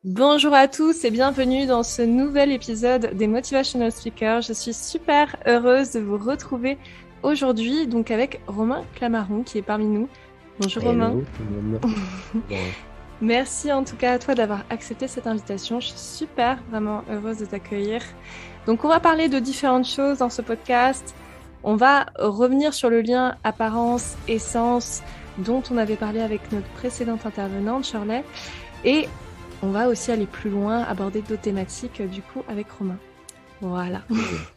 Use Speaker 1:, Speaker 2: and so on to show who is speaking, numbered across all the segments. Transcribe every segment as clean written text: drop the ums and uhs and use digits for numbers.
Speaker 1: Bonjour à tous et bienvenue dans ce nouvel épisode des Motivational Speakers. Je suis super heureuse de vous retrouver aujourd'hui donc avec Romain Clamaron qui est parmi nous. Bonjour Romain.
Speaker 2: Hello tout le monde. Bon,
Speaker 1: Merci en tout cas à toi d'avoir accepté cette invitation. Je suis super vraiment heureuse de t'accueillir. Donc on va parler de différentes choses dans ce podcast. On va revenir sur le lien apparence-essence dont on avait parlé avec notre précédente intervenante, Shirley. Et on va aussi aller plus loin, aborder d'autres thématiques du coup avec Romain. Voilà.
Speaker 2: plaisir.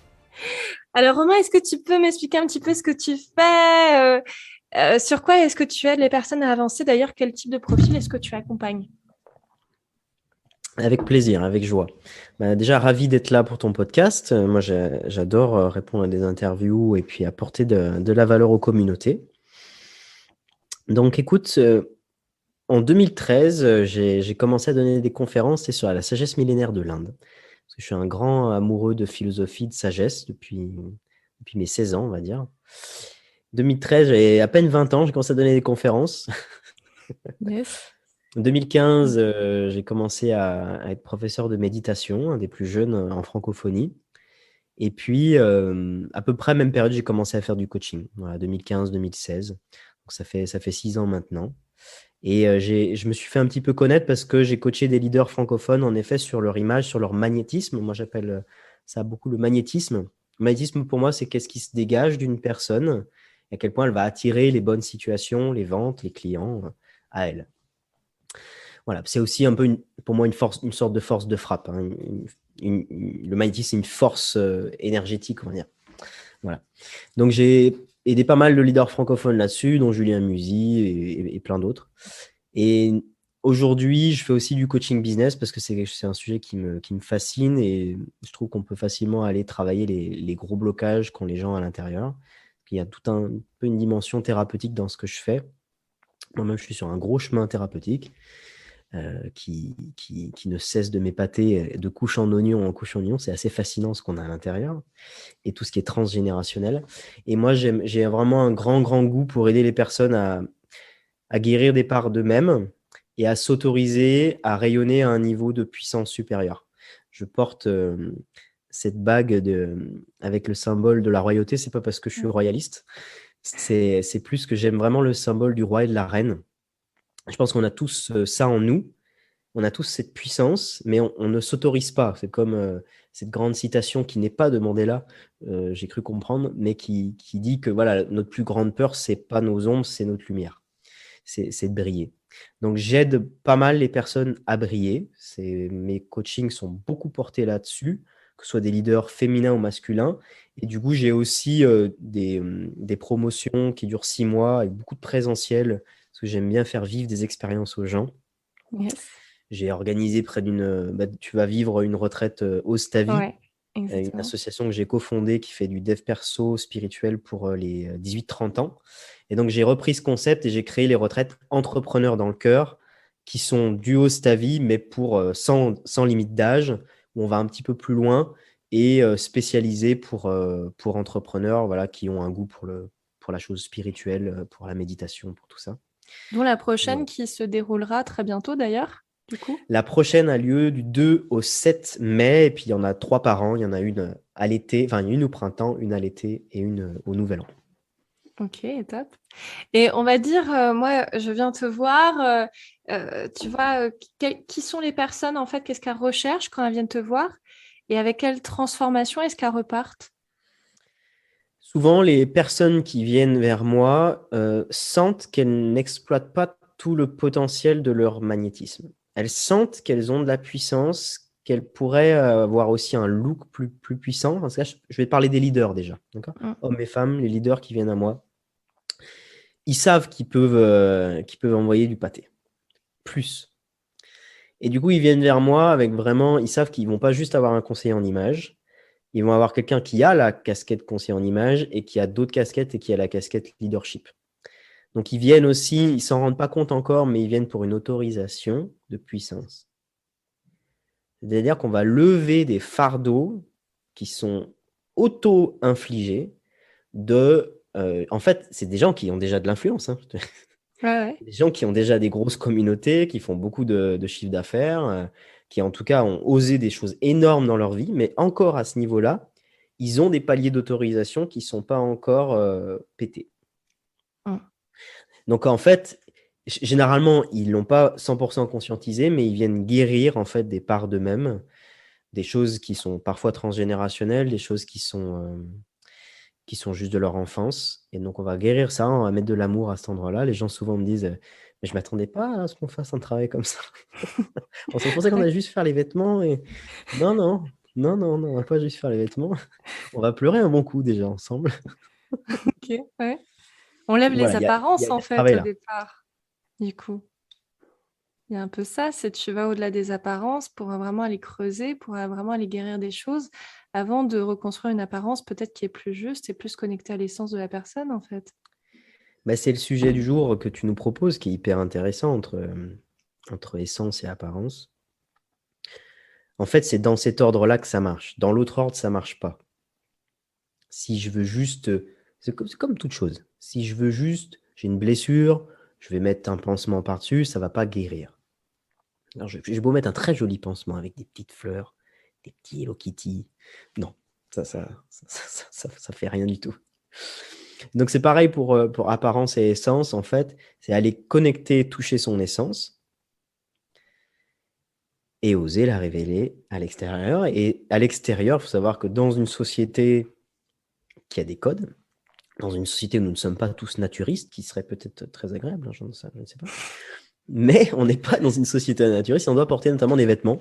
Speaker 1: Alors Romain, est-ce que tu peux m'expliquer un petit peu ce que tu fais sur quoi est-ce que tu aides les personnes à avancer? D'ailleurs, quel type de profil est-ce que tu accompagnes?
Speaker 2: Avec plaisir, avec joie. Déjà, ravi d'être là pour ton podcast. Moi, j'adore répondre à des interviews et puis apporter de la valeur aux communautés. Donc, écoute, en 2013, j'ai commencé à donner des conférences sur la sagesse millénaire de l'Inde. Parce que je suis un grand amoureux de philosophie, de sagesse depuis mes 16 ans, on va dire. 2013, j'avais à peine 20 ans, j'ai commencé à donner des conférences.
Speaker 1: Yes.
Speaker 2: En 2015, j'ai commencé à être professeur de méditation, un des plus jeunes en francophonie. Et puis, à peu près même période, j'ai commencé à faire du coaching. Voilà, 2015-2016. Donc, ça fait 6 ans maintenant. Et je me suis fait un petit peu connaître parce que j'ai coaché des leaders francophones, en effet, sur leur image, sur leur magnétisme. Moi, j'appelle ça beaucoup le magnétisme. Le magnétisme, pour moi, c'est qu'est-ce qui se dégage d'une personne, et à quel point elle va attirer les bonnes situations, les ventes, les clients à elle. Voilà, c'est aussi un peu pour moi une sorte de force de frappe, hein. Le magnétisme, c'est une force énergétique, on va dire. Voilà. Donc j'ai aidé pas mal de leaders francophones là-dessus, dont Julien Musi et plein d'autres. Et aujourd'hui, je fais aussi du coaching business parce que c'est un sujet qui me fascine et je trouve qu'on peut facilement aller travailler les gros blocages qu'ont les gens à l'intérieur. Il y a tout un peu une dimension thérapeutique dans ce que je fais. Moi-même, je suis sur un gros chemin thérapeutique. Qui ne cesse de m'épater de couche en oignon en couche en oignon. C'est assez fascinant ce qu'on a à l'intérieur et tout ce qui est transgénérationnel. Et moi, j'ai vraiment un grand, grand goût pour aider les personnes à guérir des parts d'eux-mêmes et à s'autoriser à rayonner à un niveau de puissance supérieure. Je porte cette bague avec le symbole de la royauté. C'est pas parce que je suis royaliste. C'est plus que j'aime vraiment le symbole du roi et de la reine. Je pense qu'on a tous ça en nous. On a tous cette puissance, mais on ne s'autorise pas. C'est comme cette grande citation qui n'est pas de Mandela, j'ai cru comprendre, mais qui dit que voilà, notre plus grande peur, c'est pas nos ombres, c'est notre lumière. C'est de briller. Donc j'aide pas mal les personnes à briller. Mes coachings sont beaucoup portés là-dessus, que ce soit des leaders féminins ou masculins. Et du coup, j'ai aussi des promotions qui durent 6 mois avec beaucoup de présentiel, parce que j'aime bien faire vivre des expériences aux gens.
Speaker 1: Yes.
Speaker 2: J'ai organisé tu vas vivre une retraite Ose ta vie,
Speaker 1: Ouais,
Speaker 2: une
Speaker 1: exactement.
Speaker 2: association que j'ai cofondée qui fait du dev perso spirituel pour les 18-30 ans. Et donc, j'ai repris ce concept et j'ai créé les retraites entrepreneurs dans le cœur qui sont du Ose ta vie, mais sans limite d'âge, où on va un petit peu plus loin et spécialisé pour entrepreneurs voilà, qui ont un goût pour la chose spirituelle, pour la méditation, pour tout ça.
Speaker 1: Dont la
Speaker 2: Et
Speaker 1: prochaine
Speaker 2: voilà.
Speaker 1: qui se déroulera très bientôt d'ailleurs, du coup.
Speaker 2: La prochaine a lieu du 2 au 7 mai, et puis il y en a 3 par an. Il y en a une à l'été, enfin une au printemps, une à l'été et une au nouvel an.
Speaker 1: Ok, top. Et on va dire, moi, je viens te voir, tu vois, qui sont les personnes, en fait, qu'est-ce qu'elles recherchent quand elles viennent te voir et avec quelle transformation est-ce qu'elles repartent?
Speaker 2: Souvent, les personnes qui viennent vers moi sentent qu'elles n'exploitent pas tout le potentiel de leur magnétisme. Elles sentent qu'elles ont de la puissance, qu'elles pourraient avoir aussi un look plus puissant. Dans ce cas, je vais te parler des leaders déjà, d'accord?
Speaker 1: Mm.
Speaker 2: Hommes et femmes, les leaders qui viennent à moi, ils savent qu'ils peuvent envoyer du pâté. Plus. Et du coup, ils viennent vers moi avec vraiment, ils savent qu'ils vont pas juste avoir un conseiller en image, ils vont avoir quelqu'un qui a la casquette conseiller en image et qui a d'autres casquettes et qui a la casquette leadership. Donc, ils viennent aussi, ils s'en rendent pas compte encore, mais ils viennent pour une autorisation de puissance. C'est-à-dire qu'on va lever des fardeaux qui sont auto-infligés en fait, c'est des gens qui ont déjà de l'influence, hein.
Speaker 1: Ouais, ouais.
Speaker 2: Des gens qui ont déjà des grosses communautés, qui font beaucoup de chiffres d'affaires, qui en tout cas ont osé des choses énormes dans leur vie, mais encore à ce niveau-là, ils ont des paliers d'autorisation qui ne sont pas encore pétés.
Speaker 1: Mm.
Speaker 2: Donc en fait, généralement, ils ne l'ont pas 100% conscientisé, mais ils viennent guérir en fait des parts d'eux-mêmes, des choses qui sont parfois transgénérationnelles, des choses qui sont juste de leur enfance. Et donc on va guérir ça, on va mettre de l'amour à cet endroit-là. Les gens souvent me disent, mais je ne m'attendais pas à ce qu'on fasse un travail comme ça. On se pensait qu'on allait juste faire les vêtements et non, non, non, non, non, on va pas juste faire les vêtements. On va pleurer un bon coup déjà ensemble.
Speaker 1: Ok, ouais. On lève les
Speaker 2: Voilà, il y
Speaker 1: apparences
Speaker 2: a
Speaker 1: en
Speaker 2: ce
Speaker 1: fait au
Speaker 2: travail-là.
Speaker 1: départ, du coup. Il y a un peu ça, c'est tu vas au-delà des apparences pour vraiment aller creuser, pour vraiment aller guérir des choses avant de reconstruire une apparence peut-être qui est plus juste et plus connectée à l'essence de la personne en fait.
Speaker 2: Bah, c'est le sujet du jour que tu nous proposes qui est hyper intéressant entre essence et apparence. En fait, c'est dans cet ordre-là que ça marche. Dans l'autre ordre, ça marche pas. Si je veux juste, c'est comme toute chose. Si je veux juste, j'ai une blessure, je vais mettre un pansement par-dessus, ça va pas guérir. Alors, j'ai beau mettre un très joli pansement avec des petites fleurs, des petits Hello Kitty. Non, ça fait rien du tout. Donc, c'est pareil pour apparence et essence, en fait. C'est aller connecter, toucher son essence et oser la révéler à l'extérieur. Et à l'extérieur, il faut savoir que dans une société qui a des codes, dans une société où nous ne sommes pas tous naturistes, qui serait peut-être très agréable, hein, je ne sais pas. Mais on n'est pas dans une société naturiste, on doit porter notamment des vêtements.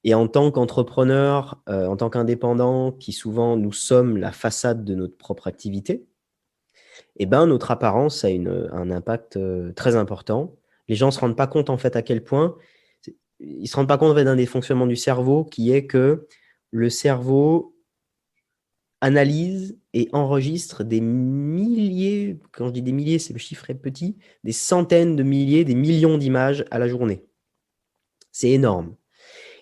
Speaker 2: Et en tant qu'entrepreneur, en tant qu'indépendant, qui souvent nous sommes la façade de notre propre activité, eh ben, notre apparence a un impact très important. Les gens ne se rendent pas compte en fait à quel point, ils ne se rendent pas compte en fait, d'un des fonctionnements du cerveau qui est que le cerveau analyse et enregistre des milliers, quand je dis des milliers, c'est le chiffre est petit, des centaines de milliers, des millions d'images à la journée. C'est énorme.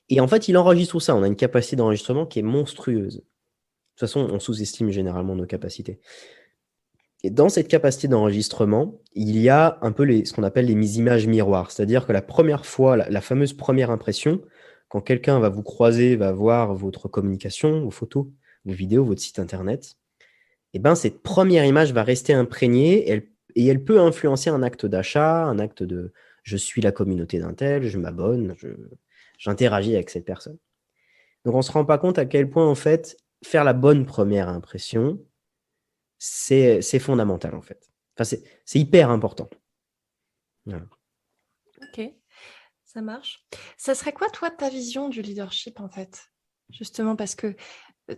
Speaker 2: Et en fait, il enregistre tout ça. On a une capacité d'enregistrement qui est monstrueuse. De toute façon, on sous-estime généralement nos capacités. Et dans cette capacité d'enregistrement, il y a un peu ce qu'on appelle les images miroirs. C'est-à-dire que la première fois, la fameuse première impression, quand quelqu'un va vous croiser, va voir votre communication, vos photos, vos vidéos, votre site internet, eh ben, cette première image va rester imprégnée et elle peut influencer un acte d'achat, un acte de je suis la communauté d'un tel, je m'abonne, j'interagis avec cette personne. Donc on ne se rend pas compte à quel point, en fait, faire la bonne première impression, c'est fondamental, en fait. Enfin, c'est hyper important. Voilà.
Speaker 1: Ok, ça marche. Ça serait quoi, toi, ta vision du leadership, en fait? Justement, parce que,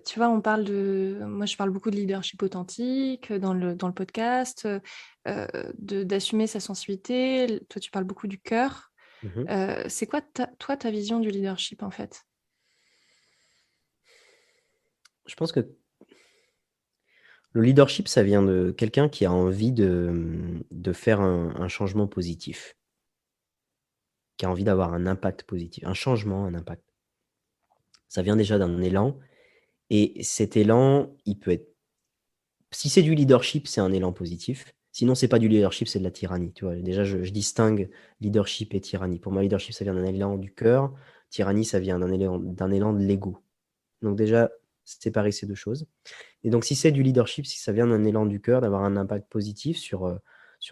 Speaker 1: tu vois, moi, je parle beaucoup de leadership authentique dans le podcast, d'assumer sa sensibilité. Toi, tu parles beaucoup du cœur.
Speaker 2: Mhm.
Speaker 1: C'est quoi, toi, ta vision du leadership, en fait?
Speaker 2: Je pense que le leadership, ça vient de quelqu'un qui a envie de faire un changement positif, qui a envie d'avoir un impact positif, un changement, un impact. Ça vient déjà d'un élan. Et cet élan, il peut être. Si c'est du leadership, c'est un élan positif. Sinon, c'est pas du leadership, c'est de la tyrannie. Tu vois, déjà, je distingue leadership et tyrannie. Pour moi, leadership, ça vient d'un élan du cœur. Tyrannie, ça vient d'un élan de l'ego. Donc déjà, séparer ces deux choses. Et donc, si c'est du leadership, si ça vient d'un élan du cœur, d'avoir un impact positif sur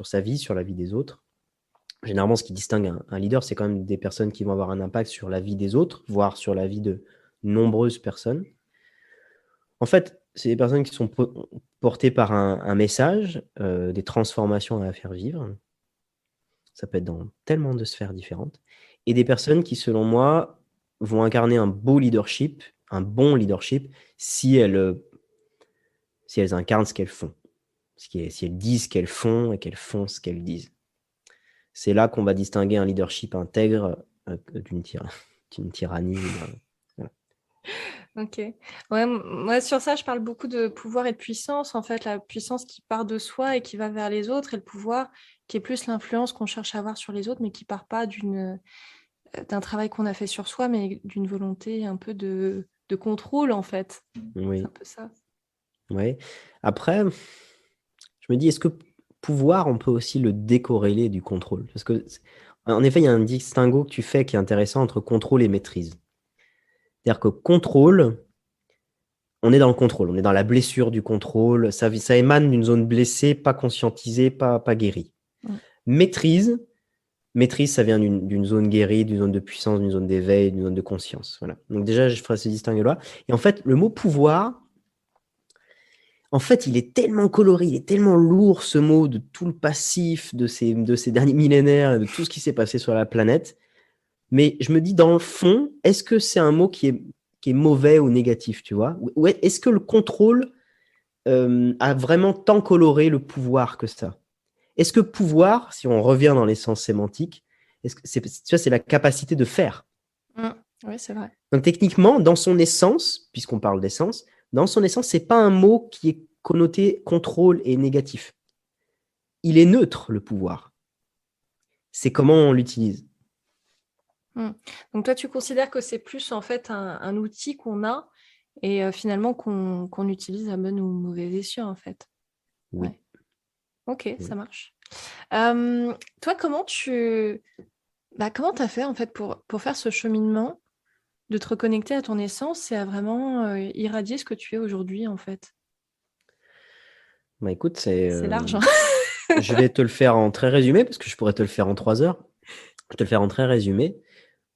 Speaker 2: sa vie, sur la vie des autres. Généralement, ce qui distingue un leader, c'est quand même des personnes qui vont avoir un impact sur la vie des autres, voire sur la vie de nombreuses personnes. En fait, c'est des personnes qui sont portées par un message, des transformations à faire vivre. Ça peut être dans tellement de sphères différentes. Et des personnes qui, selon moi, vont incarner un beau leadership, un bon leadership, si elles incarnent ce qu'elles font. Si elles disent ce qu'elles font et qu'elles font ce qu'elles disent. C'est là qu'on va distinguer un leadership intègre d'une tyrannie. Voilà.
Speaker 1: Ok. Ouais, moi, sur ça, je parle beaucoup de pouvoir et de puissance. En fait, la puissance qui part de soi et qui va vers les autres, et le pouvoir qui est plus l'influence qu'on cherche à avoir sur les autres, mais qui part pas d'un travail qu'on a fait sur soi, mais d'une volonté un peu de contrôle, en fait. C'est un
Speaker 2: Oui.
Speaker 1: peu ça.
Speaker 2: Ouais. Après, je me dis, est-ce que pouvoir, on peut aussi le décorréler du contrôle? Parce que En effet, il y a un distinguo que tu fais qui est intéressant entre contrôle et maîtrise. C'est-à-dire que contrôle, on est dans le contrôle, on est dans la blessure du contrôle, ça émane d'une zone blessée, pas conscientisée, pas guérie.
Speaker 1: Mm.
Speaker 2: Maîtrise, maîtrise, ça vient d'une zone guérie, d'une zone de puissance, d'une zone d'éveil, d'une zone de conscience. Voilà. Donc déjà, je ferai ce distinguo-là. Et en fait, le mot pouvoir, en fait, il est tellement coloré, il est tellement lourd, ce mot, de tout le passif de ces derniers millénaires, de tout ce qui s'est passé sur la planète. Mais je me dis, dans le fond, est-ce que c'est un mot qui est mauvais ou négatif, tu vois? Ou est-ce que le contrôle a vraiment tant coloré le pouvoir que ça? Est-ce que pouvoir, si on revient dans l'essence sémantique, est-ce que tu vois, c'est la capacité de faire.
Speaker 1: Mm. Oui, c'est vrai.
Speaker 2: Donc techniquement, dans son essence, puisqu'on parle d'essence, dans son essence, c'est pas un mot qui est connoté contrôle et négatif. Il est neutre, le pouvoir. C'est comment on l'utilise.
Speaker 1: Mm. Donc toi, tu considères que c'est plus en fait un outil qu'on a et finalement qu'on utilise à bon ou mauvais escient en fait.
Speaker 2: Oui.
Speaker 1: Ouais. Ok,
Speaker 2: Oui.
Speaker 1: ça marche. Toi, comment t'as fait en fait pour faire ce cheminement de te reconnecter à ton essence et à vraiment irradier ce que tu es aujourd'hui en fait?
Speaker 2: Bah écoute,
Speaker 1: C'est large, hein.
Speaker 2: je vais te le faire en très résumé, parce que je pourrais te le faire en 3 heures. Je vais te le faire en très résumé.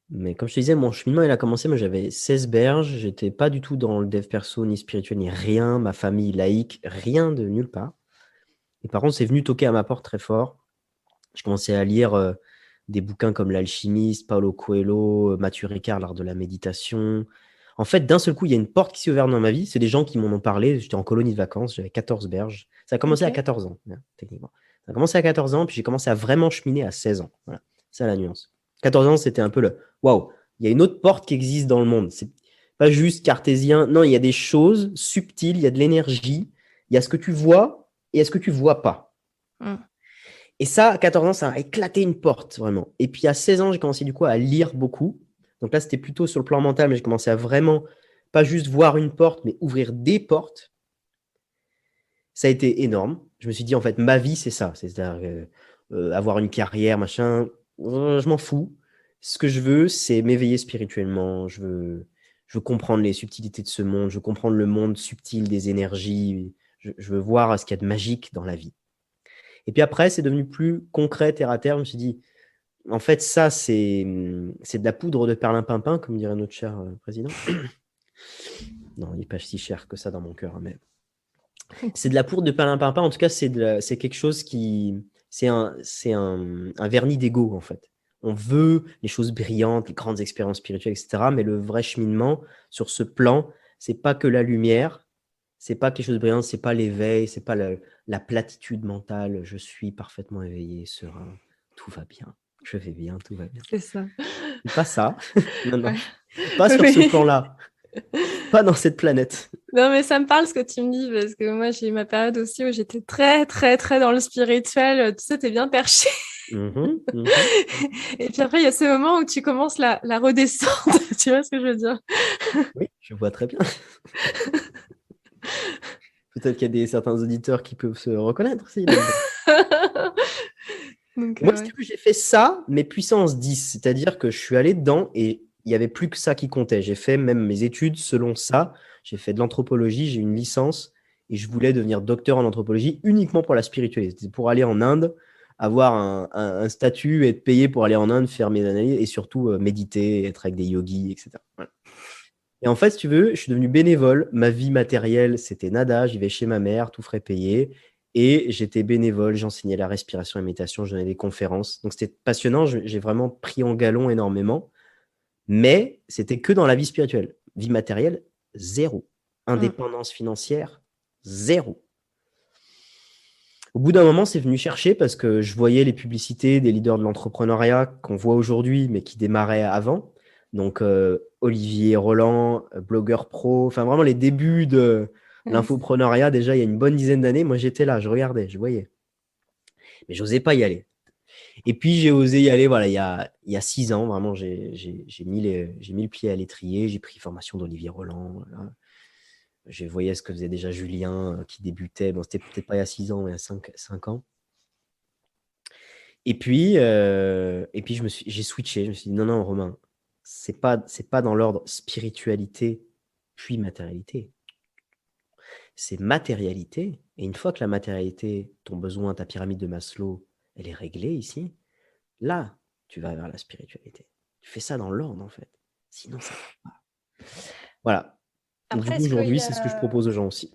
Speaker 2: Mais comme je te disais, mon cheminement, il a commencé, moi j'avais 16 berges, j'étais pas du tout dans le dev perso, ni spirituel, ni rien, ma famille laïque, rien de nulle part. Et par contre, c'est venu toquer à ma porte très fort. Je commençais à lire des bouquins comme L'Alchimiste, Paulo Coelho, Mathieu Ricard, L'Art de la méditation. En fait, d'un seul coup, il y a une porte qui s'est ouverte dans ma vie. C'est des gens qui m'en ont parlé. J'étais en colonie de vacances, j'avais 14 berges. Ça a commencé à
Speaker 1: Ok.
Speaker 2: 14 ans, techniquement. Ça a commencé à 14 ans, puis j'ai commencé à vraiment cheminer à 16 ans. Voilà, c'est ça la nuance. 14 ans, c'était un peu le waouh, il y a une autre porte qui existe dans le monde. C'est pas juste cartésien. Non, il y a des choses subtiles, il y a de l'énergie, il y a ce que tu vois et il y a ce que tu vois pas.
Speaker 1: Mm.
Speaker 2: Et ça, à 14 ans, ça a éclaté une porte, vraiment. Et puis à 16 ans, j'ai commencé du coup à lire beaucoup. Donc là, c'était plutôt sur le plan mental, mais j'ai commencé à vraiment, pas juste voir une porte, mais ouvrir des portes. Ça a été énorme. Je me suis dit, en fait, ma vie, c'est ça. C'est-à-dire avoir une carrière, machin, je m'en fous. Ce que je veux, c'est m'éveiller spirituellement. Je veux comprendre les subtilités de ce monde. Je veux comprendre le monde subtil des énergies. Je veux voir ce qu'il y a de magique dans la vie. Et puis après, c'est devenu plus concret, terre à terre. Je me suis dit, en fait, ça, c'est de la poudre de perlimpinpin, comme dirait notre cher président. Non, il n'est pas si cher que ça dans mon cœur, mais c'est de la poudre de perlimpinpin. En tout cas, c'est quelque chose qui... C'est un vernis d'ego, en fait. On veut les choses brillantes, les grandes expériences spirituelles, etc. Mais le vrai cheminement sur ce plan, c'est pas que la lumière, c'est pas quelque chose de brillant, c'est pas l'éveil, c'est pas la platitude mentale. Je suis parfaitement éveillé, serein, tout va bien. Je vais bien, tout va bien.
Speaker 1: C'est ça.
Speaker 2: C'est pas ça. Non, non.
Speaker 1: Ouais.
Speaker 2: Pas sur ce
Speaker 1: Oui.
Speaker 2: plan-là. Pas dans cette planète.
Speaker 1: Non, mais ça me parle ce que tu me dis, parce que moi, j'ai eu ma période aussi où j'étais très, très, très dans le spirituel. Tu sais, t'es bien perché.
Speaker 2: Mhm, mhm.
Speaker 1: Et puis après, il y a ce moment où tu commences la redescente. Tu vois ce que je veux dire?
Speaker 2: Oui, je vois très bien. Peut-être qu'il y a certains auditeurs qui peuvent se reconnaître aussi là-dedans.
Speaker 1: Donc,
Speaker 2: Moi, si
Speaker 1: ouais.
Speaker 2: tu veux, j'ai fait ça, mais puissance 10. C'est-à-dire que je suis allé dedans et il n'y avait plus que ça qui comptait. J'ai fait même mes études selon ça. J'ai fait de l'anthropologie, j'ai une licence et je voulais devenir docteur en anthropologie uniquement pour la spiritualité. C'était pour aller en Inde, avoir un statut, être payé pour aller en Inde, faire mes analyses et surtout méditer, être avec des yogis, etc. Voilà. Et en fait, si tu veux, je suis devenu bénévole. Ma vie matérielle, c'était nada. J'y vais chez ma mère, tout frais payé. Et j'étais bénévole, j'enseignais la respiration et la méditation, je donnais des conférences. Donc c'était passionnant, j'ai vraiment pris en galon énormément. Mais c'était que dans la vie spirituelle. Vie matérielle, zéro.
Speaker 1: Mm.
Speaker 2: Indépendance financière, zéro. Au bout d'un moment, c'est venu chercher parce que je voyais les publicités des leaders de l'entrepreneuriat qu'on voit aujourd'hui, mais qui démarraient avant. Donc, Olivier Roland, blogueur pro, enfin vraiment les débuts de
Speaker 1: Ouais,
Speaker 2: l'infopreneuriat, déjà il y a une bonne dizaine d'années. Moi, j'étais là, je regardais, je voyais. Mais j'osais pas y aller. Et puis, j'ai osé y aller, voilà, il y a 6 ans, vraiment, j'ai mis le pied à l'étrier, j'ai pris formation d'Olivier Roland. Voilà. Je voyais ce que faisait déjà Julien qui débutait. Bon, c'était peut-être pas il y a 6 ans, mais il y a 5 ans. Et puis j'ai switché. Je me suis dit, non, non, Romain, c'est pas dans l'ordre spiritualité puis matérialité. C'est matérialité. Et une fois que la matérialité, ton besoin, ta pyramide de Maslow, elle est réglée ici, là, tu vas vers la spiritualité. Tu fais ça dans l'ordre, en fait. Sinon, ça va pas. Voilà. Du
Speaker 1: Après,
Speaker 2: coup,
Speaker 1: est-ce qu'il
Speaker 2: aujourd'hui,
Speaker 1: y
Speaker 2: c'est ce que je
Speaker 1: a...
Speaker 2: propose aux gens aussi.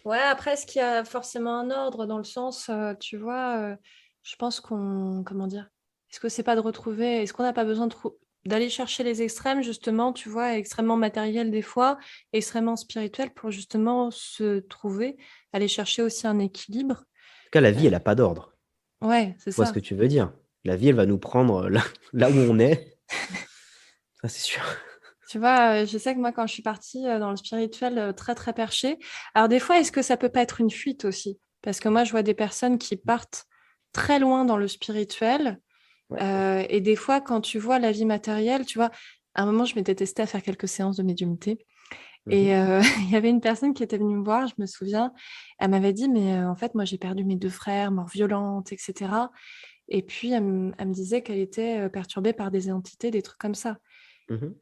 Speaker 1: Ouais, après, est-ce qu'il y a forcément un ordre dans le sens, tu vois, je pense qu'on, comment dire, est-ce que c'est pas de retrouver, est-ce qu'on n'a pas besoin d'aller chercher les extrêmes, justement, tu vois, extrêmement matériels des fois, extrêmement spirituels pour justement se trouver, aller chercher aussi un équilibre.
Speaker 2: En tout cas, la
Speaker 1: Euh,
Speaker 2: vie, elle n'a pas d'ordre.
Speaker 1: ouais, c'est
Speaker 2: Je vois ce
Speaker 1: ça.
Speaker 2: que tu veux dire. La vie, elle va nous prendre là où on est. Ça, c'est sûr.
Speaker 1: Tu vois, je sais que moi, quand je suis partie dans le spirituel très, très perché, alors des fois, est-ce que ça peut pas être une fuite aussi? Parce que moi, je vois des personnes qui partent très loin dans le spirituel.
Speaker 2: Ouais.
Speaker 1: Et des fois, quand tu vois la vie matérielle, tu vois, à un moment, je m'étais testée à faire quelques séances de médiumnité. Et
Speaker 2: Mhm.
Speaker 1: il y avait une personne qui était venue me voir, je me souviens, elle m'avait dit, mais en fait, moi, j'ai perdu mes 2 frères, mort violente, etc. Et puis, elle me disait qu'elle était perturbée par des entités, des trucs comme ça.
Speaker 2: Mhm.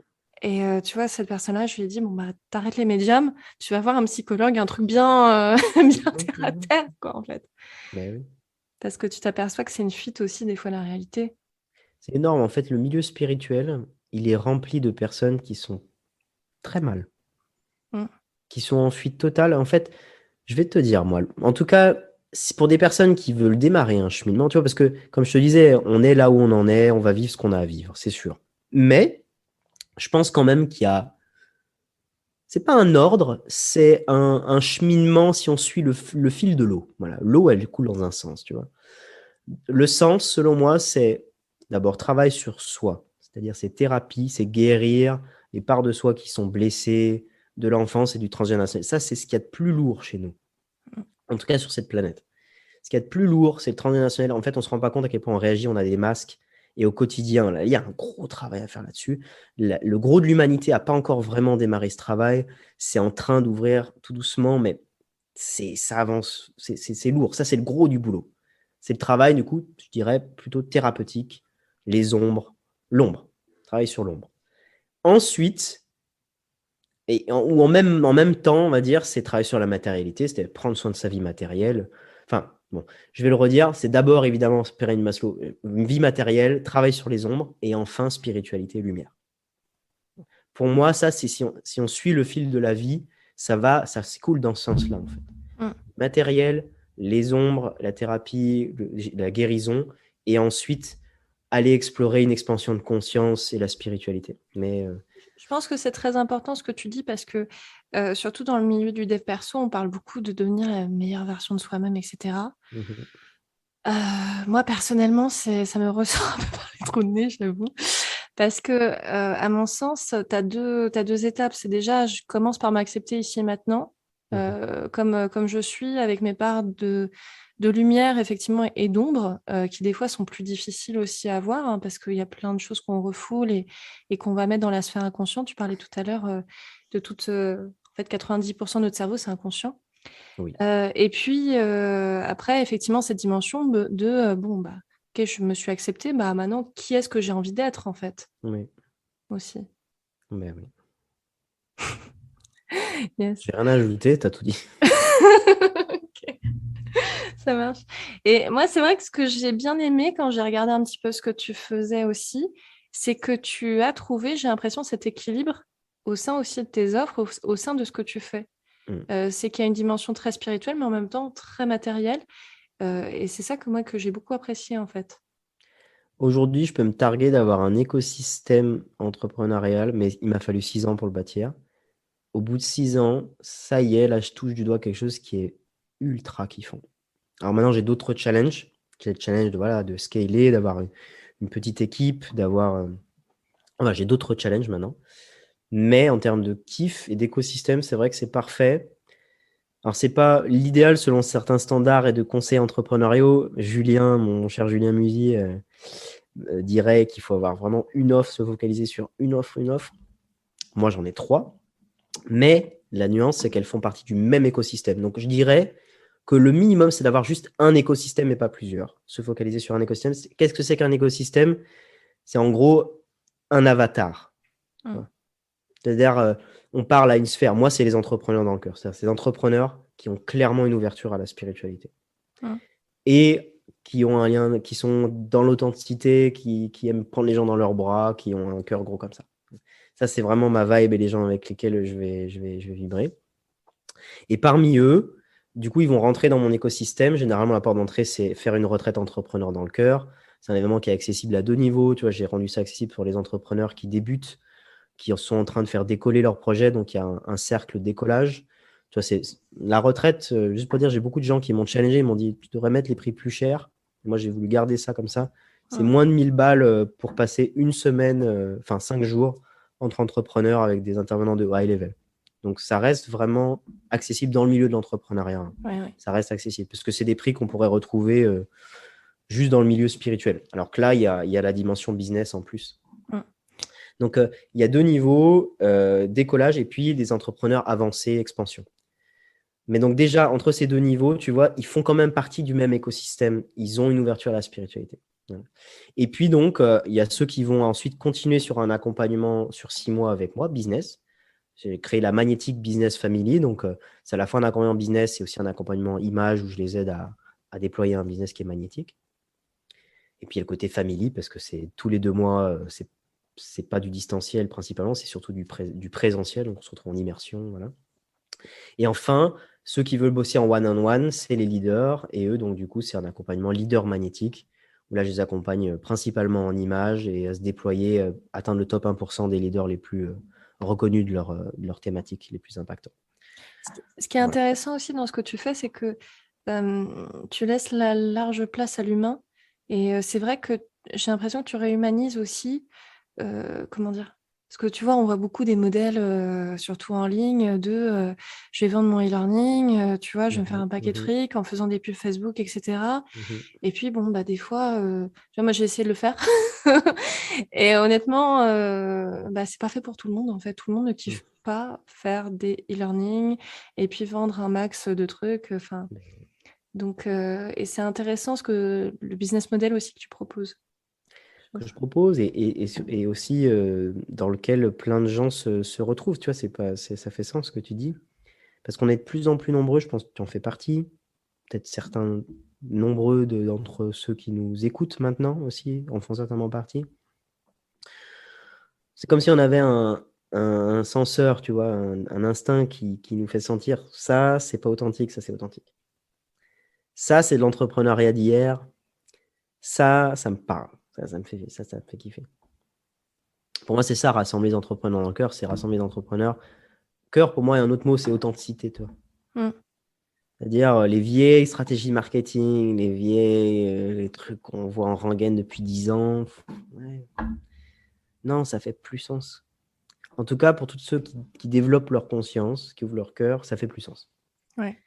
Speaker 1: Et tu vois, cette personne-là, je lui ai dit, bon, bah, t'arrêtes les médiums, tu vas voir un psychologue, un truc bien, bien
Speaker 2: Mhm.
Speaker 1: terre à
Speaker 2: Mhm.
Speaker 1: terre, quoi, en fait.
Speaker 2: Ben oui.
Speaker 1: Parce que tu t'aperçois que c'est une fuite aussi, des fois, la réalité.
Speaker 2: C'est énorme. En fait, le milieu spirituel, il est rempli de personnes qui sont très mal,
Speaker 1: Mm.
Speaker 2: qui sont en fuite totale. En fait, je vais te dire, moi, en tout cas, c'est pour des personnes qui veulent démarrer un cheminement, tu vois, parce que, comme je te disais, on est là où on en est, on va vivre ce qu'on a à vivre, c'est sûr. Mais je pense quand même qu'il y a, c'est pas un ordre, c'est un cheminement si on suit le fil de l'eau. Voilà, l'eau, elle coule dans un sens, tu vois. Le sens, selon moi, c'est d'abord travail sur soi, c'est-à-dire c'est thérapie, c'est guérir les parts de soi qui sont blessées de l'enfance et du transgénérationnel. Ça, c'est ce qu'il y a de plus lourd chez nous, en tout cas sur cette planète. Ce qu'il y a de plus lourd, c'est le transgénérationnel. En fait, on ne se rend pas compte à quel point on réagit, on a des masques. Et au quotidien, là, il y a un gros travail à faire là-dessus. Le gros de l'humanité n'a pas encore vraiment démarré ce travail. C'est en train d'ouvrir tout doucement, mais ça avance. C'est lourd. Ça, c'est le gros du boulot. C'est le travail, du coup, je dirais, plutôt thérapeutique. Les ombres, l'ombre. Travail sur l'ombre. Ensuite, ou en même temps, on va dire, c'est travailler sur la matérialité, c'est prendre soin de sa vie matérielle. Enfin, bon, je vais le redire, c'est d'abord évidemment Pyramide Maslow, vie matérielle, travail sur les ombres, et enfin spiritualité, lumière. Pour moi, ça, c'est si on suit le fil de la vie, ça se coule dans ce sens-là, en fait.
Speaker 1: Mm.
Speaker 2: Matériel, les ombres, la thérapie, la guérison, et ensuite aller explorer une expansion de conscience et la spiritualité. Mais
Speaker 1: Je pense que c'est très important ce que tu dis parce que, surtout dans le milieu du dev perso, on parle beaucoup de devenir la meilleure version de soi-même, etc.
Speaker 2: mhm,
Speaker 1: Euh, Moi, personnellement, ça me ressort un peu par les trous de nez, j'avoue. Parce que, à mon sens, t'as deux étapes. C'est déjà, je commence par m'accepter ici et maintenant,
Speaker 2: mhm,
Speaker 1: comme je suis, avec mes parts de lumière, effectivement, et d'ombre, qui des fois sont plus difficiles aussi à voir, hein, parce qu'il y a plein de choses qu'on refoule et qu'on va mettre dans la sphère inconsciente. Tu parlais tout à l'heure de toute... en fait, 90% de notre cerveau, c'est inconscient.
Speaker 2: oui,
Speaker 1: Et puis après, effectivement, cette dimension bon, bah, ok, je me suis acceptée, bah maintenant, qui est-ce que j'ai envie d'être en fait
Speaker 2: oui,
Speaker 1: aussi.
Speaker 2: ben oui.
Speaker 1: Yes.
Speaker 2: J'ai rien à ajouter, t'as tout dit.
Speaker 1: Ok, ça marche. Et moi, c'est vrai que ce que j'ai bien aimé quand j'ai regardé un petit peu ce que tu faisais aussi, c'est que tu as trouvé, j'ai l'impression, cet équilibre au sein aussi de tes offres, au sein de ce que tu fais.
Speaker 2: Mm.
Speaker 1: C'est qu'il y a une dimension très spirituelle, mais en même temps très matérielle. Et c'est ça que j'ai beaucoup apprécié en fait.
Speaker 2: Aujourd'hui, je peux me targuer d'avoir un écosystème entrepreneurial, mais il m'a fallu 6 ans pour le bâtir. Au bout de 6 ans, ça y est, là, je touche du doigt quelque chose qui est ultra kiffant. Alors maintenant, j'ai d'autres challenges. J'ai le challenge de, voilà, de scaler, d'avoir une petite équipe, d'avoir... Voilà, j'ai d'autres challenges maintenant. Mais en termes de kiff et d'écosystème, c'est vrai que c'est parfait. Alors, c'est pas l'idéal selon certains standards et de conseils entrepreneuriaux. Julien, mon cher Julien Musy, dirait qu'il faut avoir vraiment une offre, se focaliser sur une offre, une offre. Moi, j'en ai 3. Mais la nuance, c'est qu'elles font partie du même écosystème. Donc, je dirais que le minimum, c'est d'avoir juste un écosystème et pas plusieurs. Se focaliser sur un écosystème. Qu'est-ce que c'est qu'un écosystème? C'est en gros un avatar. C'est-à-dire, on parle à une sphère. Moi, c'est les entrepreneurs dans le cœur. C'est-à-dire ces entrepreneurs qui ont clairement une ouverture à la spiritualité. Et qui ont un lien, qui sont dans l'authenticité, qui aiment prendre les gens dans leurs bras, qui ont un cœur gros comme ça. Ça, c'est vraiment ma vibe et les gens avec lesquels je vais vibrer. Et parmi eux, du coup, ils vont rentrer dans mon écosystème. Généralement, la porte d'entrée, c'est faire une retraite entrepreneur dans le cœur. C'est un événement qui est accessible à 2 niveaux. Tu vois, j'ai rendu ça accessible pour les entrepreneurs qui débutent, qui sont en train de faire décoller leur projet. Donc, il y a un cercle décollage. Tu vois, c'est la retraite, juste pour dire, j'ai beaucoup de gens qui m'ont challengé, ils m'ont dit, tu devrais mettre les prix plus chers. Moi, j'ai voulu garder ça comme ça. C'est moins de 1000 balles pour passer une semaine, 5 jours entre entrepreneurs avec des intervenants de high level. Donc, ça reste vraiment accessible dans le milieu de l'entrepreneuriat. Ça reste accessible parce que c'est des prix qu'on pourrait retrouver juste dans le milieu spirituel. Alors que là, il y a la dimension business en plus. Donc, il y a 2 niveaux, décollage et puis des entrepreneurs avancés, expansion. Mais donc déjà, entre ces 2 niveaux, tu vois, ils font quand même partie du même écosystème. Ils ont une ouverture à la spiritualité. Voilà. Et puis donc, il y a ceux qui vont ensuite continuer sur un accompagnement sur 6 mois avec moi, business. J'ai créé la Magnétique Business Family. Donc, c'est à la fois un accompagnement business et aussi un accompagnement image où je les aide à déployer un business qui est magnétique. Et puis, il y a le côté family parce que c'est tous les 2 mois, c'est pas du distanciel principalement, c'est surtout du présentiel. Donc, on se retrouve en immersion. Voilà. Et enfin, ceux qui veulent bosser en one-on-one, c'est les leaders. Et eux, donc, du coup, c'est un accompagnement leader magnétique où là, je les accompagne principalement en images et à se déployer, atteindre le top 1% des leaders les plus reconnus de leur thématique, les plus impactants.
Speaker 1: Ce qui est intéressant aussi dans ce que tu fais, c'est que tu laisses la large place à l'humain. Et c'est vrai que j'ai l'impression que tu réhumanises aussi, comment dire? Parce que tu vois, on voit beaucoup des modèles, surtout en ligne, je vais vendre mon e-learning, tu vois, je vais me faire un paquet de fric en faisant des pubs Facebook, etc. Et puis, bon, bah, des fois, tu vois, moi, j'ai essayé de le faire. Et honnêtement, c'est pas fait pour tout le monde, en fait. Tout le monde ne kiffe pas faire des e-learning et puis vendre un max de trucs. Donc, et c'est intéressant le business model aussi que tu proposes.
Speaker 2: Que je propose et aussi dans lequel plein de gens se retrouvent. Tu vois, ça fait sens ce que tu dis. Parce qu'on est de plus en plus nombreux, je pense que tu en fais partie. Peut-être certains nombreux d'entre ceux qui nous écoutent maintenant aussi en font certainement partie. C'est comme si on avait un senseur, tu vois, un instinct qui nous fait sentir ça, c'est pas authentique, ça, c'est authentique. Ça, c'est de l'entrepreneuriat d'hier. Ça me parle. Ça me fait kiffer. Pour moi, c'est ça, rassembler les entrepreneurs dans le cœur, c'est rassembler les entrepreneurs. Cœur, pour moi, il y a un autre mot, c'est authenticité, toi. C'est-à-dire les vieilles stratégies marketing, les trucs qu'on voit en rengaine depuis 10 ans. Ouais. Non, ça fait plus sens. En tout cas, pour tous ceux qui développent leur conscience, qui ouvrent leur cœur, ça fait plus sens.
Speaker 1: Ouais.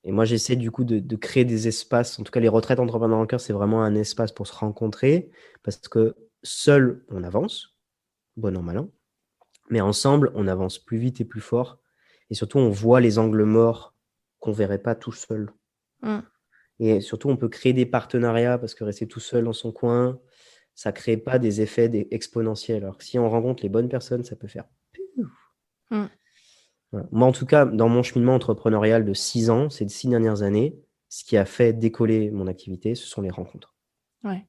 Speaker 2: Et moi, j'essaie du coup de créer des espaces. En tout cas, les retraites entrepreneurs dans le cœur, c'est vraiment un espace pour se rencontrer parce que seul, on avance, bon an, mal an. Mais ensemble, on avance plus vite et plus fort. Et surtout, on voit les angles morts qu'on ne verrait pas tout seul. Et surtout, on peut créer des partenariats parce que rester tout seul dans son coin, ça ne crée pas des effets exponentiels. Alors que si on rencontre les bonnes personnes, ça peut faire... Voilà. Moi, en tout cas, dans mon cheminement entrepreneurial de 6 ans, ces 6 dernières années, ce qui a fait décoller mon activité, ce sont les rencontres.
Speaker 1: Ouais.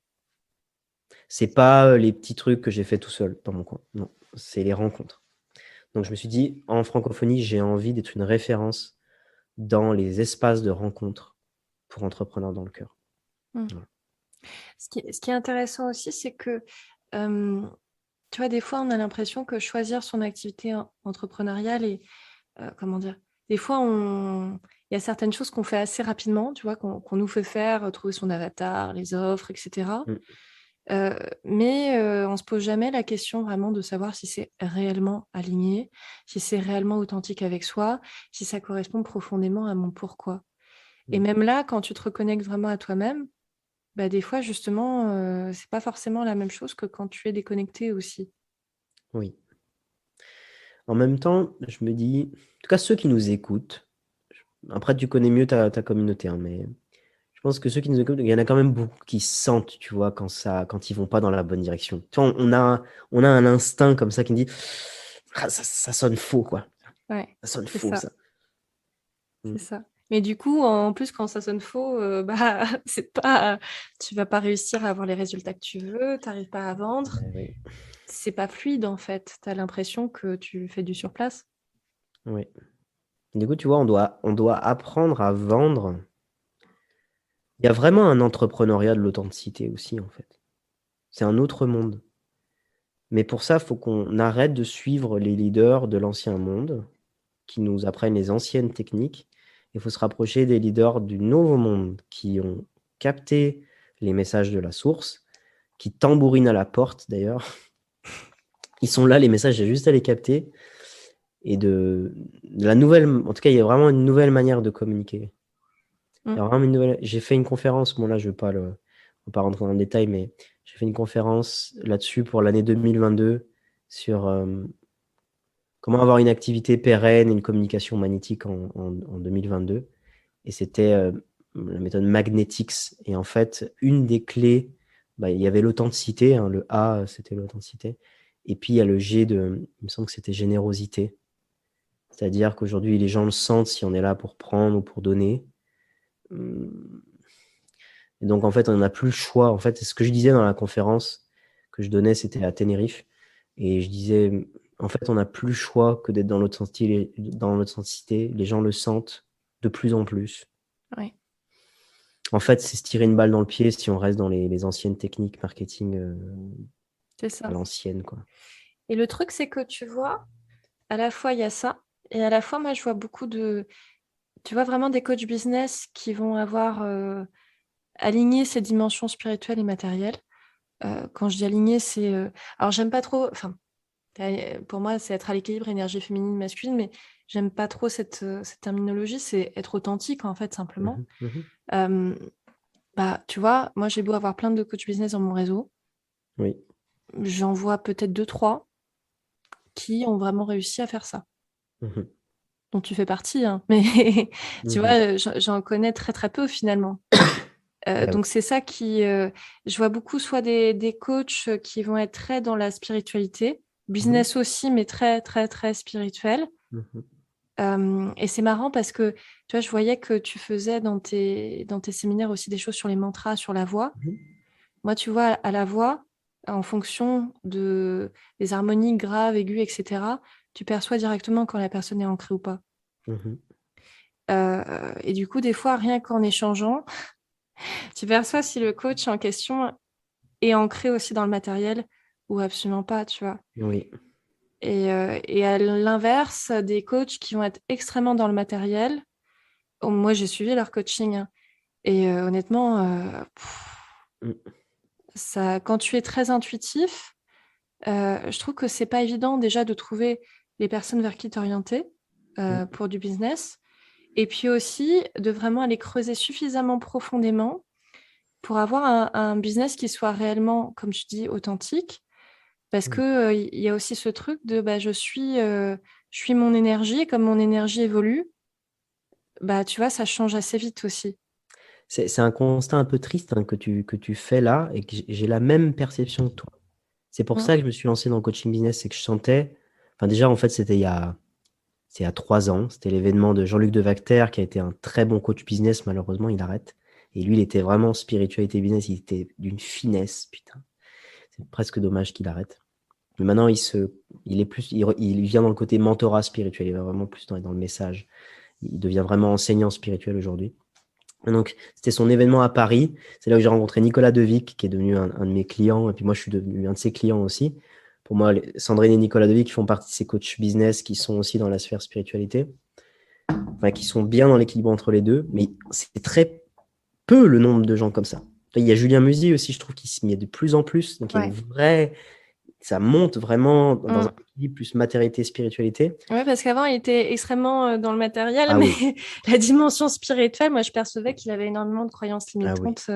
Speaker 2: C'est pas les petits trucs que j'ai fait tout seul dans mon coin. Non, c'est les rencontres. Donc, je me suis dit, en francophonie, j'ai envie d'être une référence dans les espaces de rencontres pour entrepreneurs dans le cœur.
Speaker 1: Voilà. Ce qui est intéressant aussi, c'est que, tu vois, des fois, on a l'impression que choisir son activité entrepreneuriale est, comment dire, des fois, il y a certaines choses qu'on fait assez rapidement, tu vois, qu'on nous fait faire, trouver son avatar, les offres, etc. Mais on ne se pose jamais la question vraiment de savoir si c'est réellement aligné, si c'est réellement authentique avec soi, si ça correspond profondément à mon pourquoi. Et même là, quand tu te reconnectes vraiment à toi-même, bah, des fois, justement, c'est pas forcément la même chose que quand tu es déconnecté aussi.
Speaker 2: Oui. En même temps, je me dis, en tout cas, ceux qui nous écoutent, Après, tu connais mieux ta communauté, hein, mais je pense que ceux qui nous écoutent, il y en a quand même beaucoup qui sentent, tu vois, quand ils vont pas dans la bonne direction. Tu vois, on a un instinct comme ça qui me dit, ah, ça sonne faux, quoi.
Speaker 1: Ouais,
Speaker 2: Ça sonne
Speaker 1: c'est
Speaker 2: faux,
Speaker 1: ça,
Speaker 2: ça. Mm.
Speaker 1: c'est ça. Mais du coup, en plus, quand ça sonne faux, bah, c'est pas, tu vas pas réussir à avoir les résultats que tu veux, t'arrives pas à vendre.
Speaker 2: Oui,
Speaker 1: C'est pas fluide, en fait. T'as l'impression que tu fais du surplace.
Speaker 2: oui. Du coup, tu vois, on doit apprendre à vendre. Il y a vraiment un entrepreneuriat de l'authenticité aussi, en fait. C'est un autre monde. Mais pour ça, il faut qu'on arrête de suivre les leaders de l'ancien monde qui nous apprennent les anciennes techniques. Il faut se rapprocher des leaders du nouveau monde qui ont capté les messages de la source, qui tambourinent à la porte d'ailleurs. Ils sont là, les messages, j'ai juste à les capter. Et de la nouvelle, en tout cas, il y a vraiment une nouvelle manière de communiquer. Il y
Speaker 1: Mm.
Speaker 2: a vraiment une nouvelle. J'ai fait une conférence, bon là, je ne vais pas rentrer dans le détail, mais j'ai fait une conférence là-dessus pour l'année 2022 sur comment avoir une activité pérenne et une communication magnétique en 2022. Et c'était la méthode Magnetics. Et en fait, une des clés, bah, il y avait l'authenticité, hein, le A, c'était l'authenticité. Et puis, il y a le G il me semble que c'était générosité. C'est-à-dire qu'aujourd'hui, les gens le sentent si on est là pour prendre ou pour donner. Hum, Et donc, en fait, on n'a plus le choix. En fait, c'est ce que je disais dans la conférence que je donnais, c'était à Tenerife. Et je disais, en fait, on n'a plus le choix que d'être dans l'authenticité. Dans l'authenticité. Les gens le sentent de plus en plus.
Speaker 1: Ouais,
Speaker 2: En fait, c'est se tirer une balle dans le pied si on reste dans les anciennes techniques marketing
Speaker 1: c'est
Speaker 2: à
Speaker 1: ça.
Speaker 2: l'ancienne, quoi.
Speaker 1: Et le truc, c'est que tu vois, à la fois, il y a ça, et à la fois, moi, je vois beaucoup tu vois, vraiment des coachs business qui vont avoir aligné ces dimensions spirituelles et matérielles. Quand je dis aligné, c'est... alors, j'aime pas trop... Enfin, pour moi, c'est être à l'équilibre énergie féminine, masculine, mais j'aime pas trop cette terminologie, c'est être authentique, en fait, simplement.
Speaker 2: Mhm, mhm.
Speaker 1: Euh, Bah, tu vois, moi, j'ai beau avoir plein de coachs business dans mon réseau,
Speaker 2: Oui.
Speaker 1: j'en vois peut-être deux, trois qui ont vraiment réussi à faire ça.
Speaker 2: Mhm,
Speaker 1: Dont tu fais partie, hein. Mais tu vois,
Speaker 2: mhm.
Speaker 1: j'en connais très très peu finalement.
Speaker 2: Bah oui.
Speaker 1: Donc c'est ça qui, je vois beaucoup soit des coachs qui vont être très dans la spiritualité,
Speaker 2: Mhm,
Speaker 1: business aussi, mais très très très spirituel.
Speaker 2: mhm,
Speaker 1: Et c'est marrant parce que tu vois, je voyais que tu faisais dans tes séminaires aussi des choses sur les mantras, sur la voix.
Speaker 2: mhm.
Speaker 1: Moi, tu vois, à la voix, en fonction des harmonies graves, aiguës, etc., tu perçois directement quand la personne est ancrée ou pas.
Speaker 2: Mhm.
Speaker 1: Et du coup, des fois, rien qu'en échangeant, tu perçois si le coach en question est ancré aussi dans le matériel ou absolument pas, tu vois.
Speaker 2: Oui.
Speaker 1: Et à l'inverse, des coachs qui vont être extrêmement dans le matériel. Oh, moi, j'ai suivi leur coaching, hein. Et honnêtement,
Speaker 2: Mm.
Speaker 1: ça, quand tu es très intuitif, je trouve que c'est pas évident déjà de trouver les personnes vers qui t'orienter
Speaker 2: Mm.
Speaker 1: pour du business. Et puis aussi de vraiment aller creuser suffisamment profondément pour avoir un business qui soit réellement, comme je dis, authentique. Parce
Speaker 2: Mm.
Speaker 1: que il y a aussi ce truc de bah, je suis mon énergie, et comme mon énergie évolue, bah, tu vois, ça change assez vite aussi.
Speaker 2: C'est un constat un peu triste, hein, que tu fais là et que j'ai la même perception que toi. C'est pour
Speaker 1: Mm.
Speaker 2: ça que je me suis lancé dans le coaching business, c'est que je sentais, enfin déjà en fait c'est il y a 3 ans, c'était l'événement de Jean-Luc Devacter qui a été un très bon coach business, malheureusement il arrête. Et lui il était vraiment spiritualité business, il était d'une finesse, putain. C'est presque dommage qu'il arrête. Mais maintenant il est plus, il vient dans le côté mentorat spirituel, il va vraiment plus dans le message. Il devient vraiment enseignant spirituel aujourd'hui. Donc, c'était son événement à Paris. C'est là où j'ai rencontré Nicolas Devic, qui est devenu un de mes clients. Et puis moi, je suis devenu un de ses clients aussi. Pour moi, Sandrine et Nicolas Devic font partie de ces coachs business qui sont aussi dans la sphère spiritualité. Enfin, qui sont bien dans l'équilibre entre les deux. Mais c'est très peu le nombre de gens comme ça. Il y a Julien Musi aussi, je trouve qu'il s'y met de plus en plus. Donc, il y a une
Speaker 1: Ouais.
Speaker 2: vraie. Ça monte vraiment dans un
Speaker 1: Mm.
Speaker 2: équilibre plus matérialité, spiritualité.
Speaker 1: Ouais, parce qu'avant, il était extrêmement dans le matériel,
Speaker 2: Ah
Speaker 1: mais
Speaker 2: oui,
Speaker 1: la dimension spirituelle, moi, je percevais qu'il avait énormément de croyances
Speaker 2: ah oui,
Speaker 1: limitantes.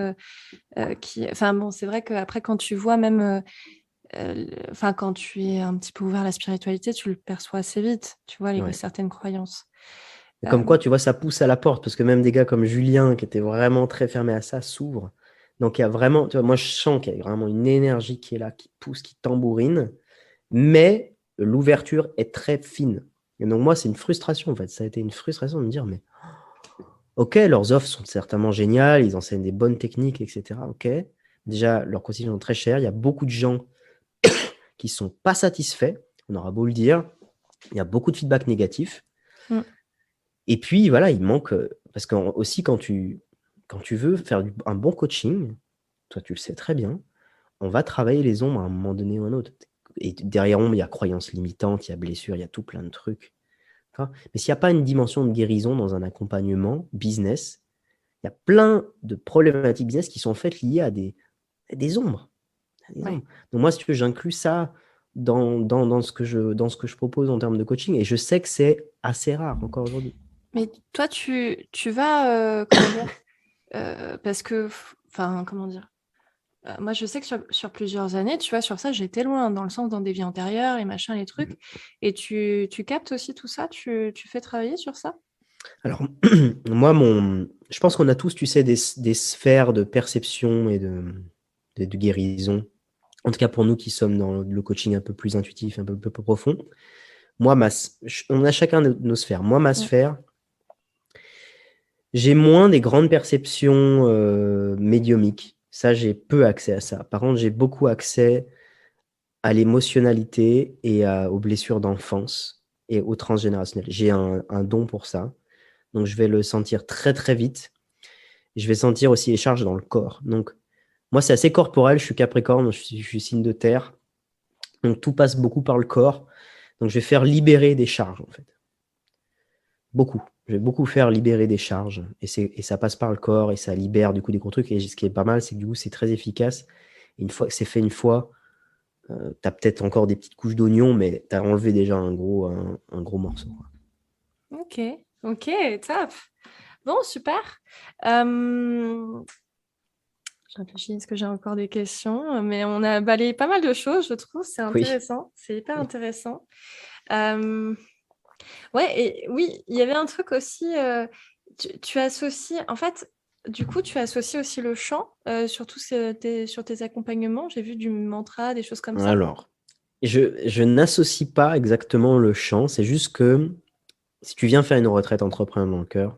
Speaker 1: Enfin, bon, c'est vrai qu'après, quand tu vois même, enfin, quand tu es un petit peu ouvert à la spiritualité, tu le perçois assez vite, tu vois,
Speaker 2: ouais.
Speaker 1: certaines croyances.
Speaker 2: Et comme quoi, tu vois, ça pousse à la porte, parce que même des gars comme Julien, qui était vraiment très fermé à ça, s'ouvrent. Donc, il y a vraiment, tu vois, moi, je sens qu'il y a vraiment une énergie qui est là, qui pousse, qui tambourine, mais l'ouverture est très fine. Et donc, moi, c'est une frustration, en fait. Ça a été une frustration de me dire, mais ok, leurs offres sont certainement géniales, ils enseignent des bonnes techniques, etc. Ok. Déjà, leurs cotisations sont très chères. Il y a beaucoup de gens qui ne sont pas satisfaits. On aura beau le dire. Il y a beaucoup de feedback négatif.
Speaker 1: Mm.
Speaker 2: Et puis, voilà, il manque. Parce que aussi, quand tu veux faire un bon coaching, toi, tu le sais très bien, on va travailler les ombres à un moment donné ou un autre. Et derrière ombre, il y a croyances limitantes, il y a blessures, il y a tout plein de trucs. D'accord. Mais s'il n'y a pas une dimension de guérison dans un accompagnement business, il y a plein de problématiques business qui sont en fait liées à des ombres.
Speaker 1: Ouais.
Speaker 2: Donc moi, si tu veux, j'inclus ça dans ce que je propose en termes de coaching, et je sais que c'est assez rare encore aujourd'hui.
Speaker 1: Mais toi, tu vas, comment dire, parce que, enfin, comment dire, moi, je sais que sur plusieurs années, tu vois, sur ça, j'étais loin, dans le sens dans des vies antérieures et machin, les trucs. Et tu captes aussi tout ça, tu fais travailler sur ça?
Speaker 2: Alors, moi, je pense qu'on a tous, tu sais, des sphères de perception et de guérison. En tout cas, pour nous qui sommes dans le coaching un peu plus intuitif, un peu plus profond. Moi, on a chacun nos sphères. Moi, ma sphère, j'ai moins des grandes perceptions médiumiques. Ça, j'ai peu accès à ça. Par contre, j'ai beaucoup accès à l'émotionnalité et aux blessures d'enfance et au transgénérationnel. J'ai un don pour ça. Donc, je vais le sentir très, très vite. Je vais sentir aussi les charges dans le corps. Donc, moi, c'est assez corporel. Je suis Capricorne, je suis signe de terre. Donc, tout passe beaucoup par le corps. Donc, je vais faire libérer des charges, en fait. Beaucoup. Je vais beaucoup faire libérer des charges. Et ça passe par le corps et ça libère du coup des gros trucs. Et ce qui est pas mal, c'est que du coup, c'est très efficace. Et une fois que c'est fait une fois, tu as peut-être encore des petites couches d'oignon, mais tu as enlevé déjà un gros morceau, quoi.
Speaker 1: Ok, top. Bon, super. Euh, Je réfléchis, est-ce que j'ai encore des questions? Mais on a balayé pas mal de choses, je trouve. C'est
Speaker 2: Oui.
Speaker 1: intéressant. C'est hyper
Speaker 2: Oui.
Speaker 1: intéressant. Euh, Ouais, et oui, il y avait un truc aussi. Tu associes, en fait, du coup, tu associes aussi le chant sur sur tes accompagnements. J'ai vu du mantra, des choses comme ça.
Speaker 2: Alors, je n'associe pas exactement le chant. C'est juste que si tu viens faire une retraite entrepreneur dans le cœur,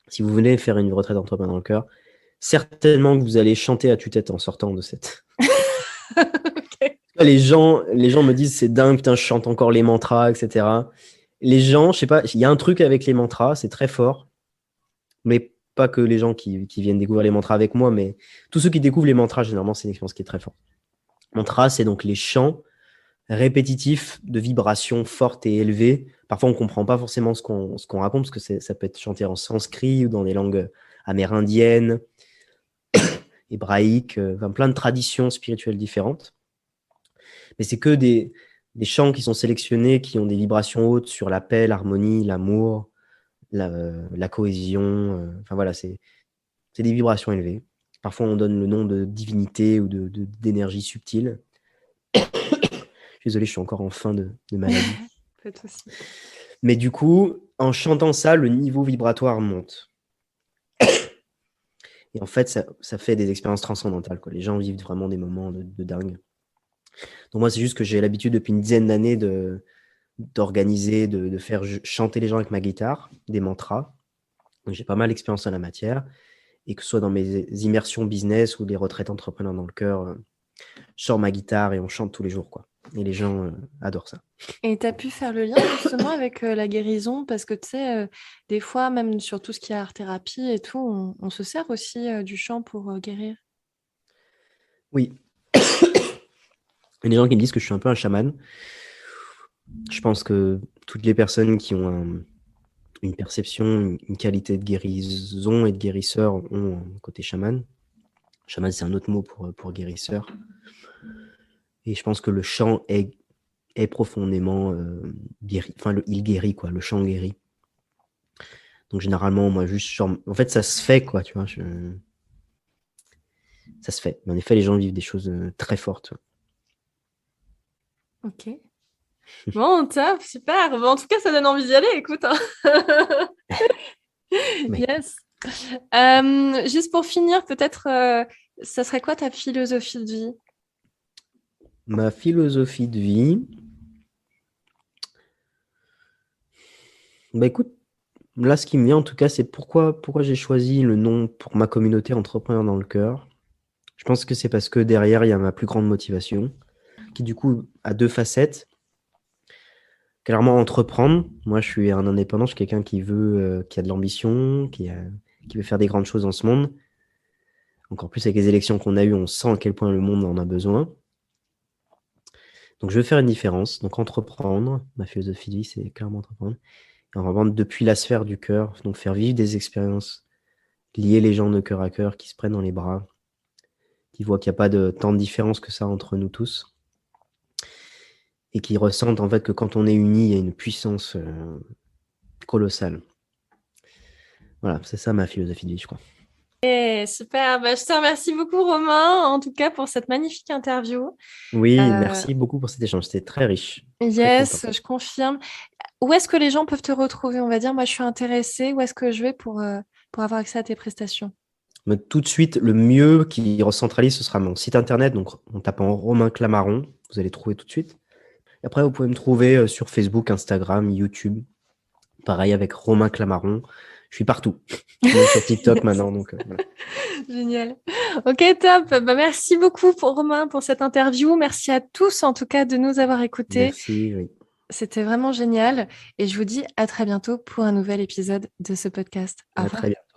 Speaker 2: si vous venez faire une retraite entrepreneur dans le cœur, certainement que vous allez chanter à tue-tête en sortant de cette.
Speaker 1: Ok.
Speaker 2: Les gens me disent c'est dingue, putain, je chante encore les mantras, etc. Les gens, je sais pas, il y a un truc avec les mantras, c'est très fort, mais pas que les gens qui viennent découvrir les mantras avec moi, mais tous ceux qui découvrent les mantras, généralement, c'est une expérience qui est très forte. Mantra, c'est donc les chants répétitifs de vibrations fortes et élevées. Parfois, on ne comprend pas forcément ce qu'on raconte, parce que ça peut être chanté en sanskrit ou dans des langues amérindiennes, hébraïques, enfin, plein de traditions spirituelles différentes. Mais c'est que des chants qui sont sélectionnés, qui ont des vibrations hautes sur la paix, l'harmonie, l'amour, la cohésion. Enfin voilà, c'est des vibrations élevées. Parfois, on donne le nom de divinité ou d'énergie subtile. Désolé, je suis encore en fin de maladie.
Speaker 1: Pas de souci.
Speaker 2: Mais du coup, en chantant ça, le niveau vibratoire monte. Et en fait, ça fait des expériences transcendantales, quoi. Les gens vivent vraiment des moments de dingue. Donc moi, c'est juste que j'ai l'habitude depuis une dizaine d'années d'organiser, de faire chanter les gens avec ma guitare, des mantras. Donc j'ai pas mal d'expérience en la matière. Et que ce soit dans mes immersions business ou des retraites entrepreneurs dans le cœur, je sors ma guitare et on chante tous les jours, quoi. Et les gens adorent ça.
Speaker 1: Et tu as pu faire le lien justement avec la guérison, parce que tu sais, des fois, même sur tout ce qui est art-thérapie et tout, on se sert aussi du chant pour guérir.
Speaker 2: Oui. Il y a des gens qui me disent que je suis un peu un chaman. Je pense que toutes les personnes qui ont une perception, une qualité de guérison et de guérisseur ont un côté chaman. Chaman, c'est un autre mot pour guérisseur. Et je pense que le chant est profondément guéri. Enfin, il guérit, quoi. Le chant guérit. Donc, généralement, moi, juste, en fait, ça se fait, quoi, tu vois. Ça se fait. Mais en effet, les gens vivent des choses très fortes.
Speaker 1: Ok. Bon, top, super. Bon, en tout cas, ça donne envie d'y aller, écoute, hein.
Speaker 2: Mais
Speaker 1: Yes. Juste pour finir, peut-être, ça serait quoi ta philosophie de vie?
Speaker 2: ma philosophie de vie, bah écoute, là, ce qui me vient en tout cas, c'est pourquoi j'ai choisi le nom pour ma communauté Entrepreneurs dans le cœur. Je pense que c'est parce que derrière, il y a ma plus grande motivation, qui du coup a deux facettes. Clairement, entreprendre. Moi, je suis un indépendant, je suis quelqu'un qui a de l'ambition, qui veut faire des grandes choses dans ce monde. Encore plus avec les élections qu'on a eues, on sent à quel point le monde en a besoin. Donc, je veux faire une différence. Donc, entreprendre. Ma philosophie de vie, c'est clairement entreprendre. Et en revanche, depuis la sphère du cœur, donc faire vivre des expériences, lier les gens de cœur à cœur, qui se prennent dans les bras, qui voient qu'il n'y a pas tant de différence que ça entre nous tous, et qui ressentent en fait que quand on est unis, il y a une puissance colossale. Voilà, c'est ça ma philosophie de vie, je crois.
Speaker 1: Super. Bah, je te remercie beaucoup, Romain, en tout cas, pour cette magnifique interview.
Speaker 2: Oui,
Speaker 1: Euh,
Speaker 2: merci beaucoup pour cet échange. C'était très riche. Très content.
Speaker 1: yes, je confirme. Où est-ce que les gens peuvent te retrouver? On va dire, moi, je suis intéressée. Où est-ce que je vais pour avoir accès à tes prestations?
Speaker 2: Mais tout de suite, le mieux qui recentralise, ce sera mon site internet. Donc, en tapant Romain Clamaron, vous allez trouver tout de suite. Et après, vous pouvez me trouver sur Facebook, Instagram, YouTube. Pareil avec Romain Clamaron. Je suis partout. Je suis même sur TikTok
Speaker 1: Yes.
Speaker 2: maintenant. Donc, voilà.
Speaker 1: Génial. Ok, top. Bah, merci beaucoup Romain pour cette interview. Merci à tous en tout cas de nous avoir écoutés.
Speaker 2: Merci. Oui.
Speaker 1: C'était vraiment génial. Et je vous dis à très bientôt pour un nouvel épisode de ce podcast. Au
Speaker 2: À
Speaker 1: revoir.
Speaker 2: très bientôt.